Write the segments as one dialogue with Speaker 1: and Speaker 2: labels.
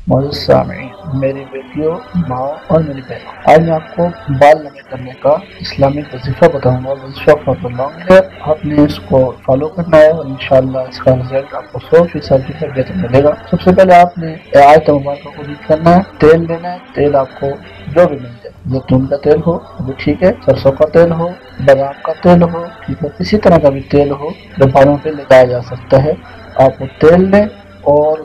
Speaker 1: معزز سامعین، میری بیٹیوں، ماں اور میری بہنوں، آج میں آپ کو بال لمبے کرنے کا اسلامک وظیفہ بتاؤں گا۔ وظیفہ فار لانگ ہے، آپ نے اس کو فالو کرنا ہے اور انشاءاللہ اس کا رزلٹ آپ کو 100% بہتر ملے گا۔ سب سے پہلے آپ نے آیت مبارکہ کو ریڈ کرنا ہے، تیل لینا ہے، تیل آپ کو جو بھی مل جائے، زیتون کا تیل ہو وہ ٹھیک ہے، سرسوں کا تیل ہو، بادام کا تیل ہو ٹھیک ہے، کسی طرح کا بھی تیل ہو جو بالوں پہ لگایا جا سکتا ہے۔ آپ وہ تیل لیں اور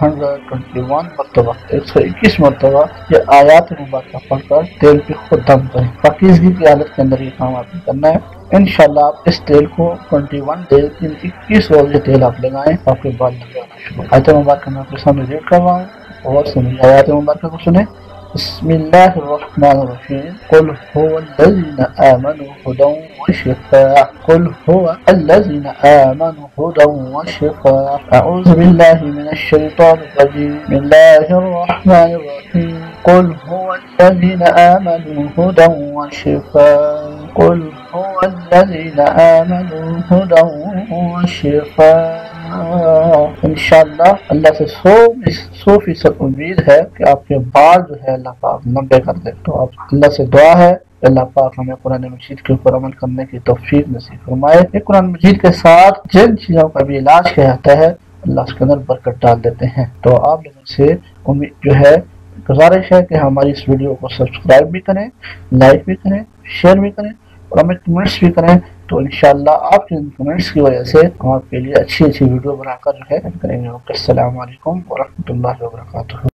Speaker 1: 121 مرتبہ 121 مرتبہ یہ آیات مبارکہ پڑھ کر تیل پہ خود دم کریں۔ پاکیزگی کی حالت کے اندر یہ کام آپ نے کرنا ہے۔ انشاءاللہ آپ اس تیل کو 21 ڈیز 21 روز یہ تیل آپ لگائیں، آپ کے بال لمبے ہونا شروع۔ آیت مبارکہ میں آپ کے سامنے ریڈ کر رہا ہوں اور سنیے، آیات مبارکہ کو سنیں۔ بسم اللہ الرحمن الرحیم، قل هو الذین آمنوا هدى وشفاء، قل هو الذین آمنوا هدى وشفاء، اعوذ باللہ من الشیطان الرجیم، بسم اللہ الرحمن الرحیم، قل هو الذین آمنوا هدى وشفاء، قل هو الذین آمنوا هدى وشفاء۔ انشاءاللہ اللہ سے 100% امید ہے کہ آپ کے بال جو ہے اللہ پاک لمبے کر دے۔ تو آپ اللہ سے دعا ہے کہ اللہ پاک ہمیں قرآن مجید کے اوپر عمل کرنے کی توفیق نصیب فرمائے۔ یہ قرآن مجید کے ساتھ جن چیزوں کا بھی علاج کیا جاتا ہے اللہ اس کے اندر برکت ڈال دیتے ہیں۔ تو آپ لوگوں سے امید جو ہے گزارش ہے کہ ہماری اس ویڈیو کو سبسکرائب بھی کریں، لائک بھی کریں، شیئر بھی کریں اور ہمیں کمنٹس بھی کریں۔ تو انشاءاللہ آپ کے کمنٹس کی وجہ سے ہم آپ کے لیے اچھی ویڈیو بنا کر جو ہے کریں گے۔ السلام علیکم ورحمۃ اللہ وبرکاتہ۔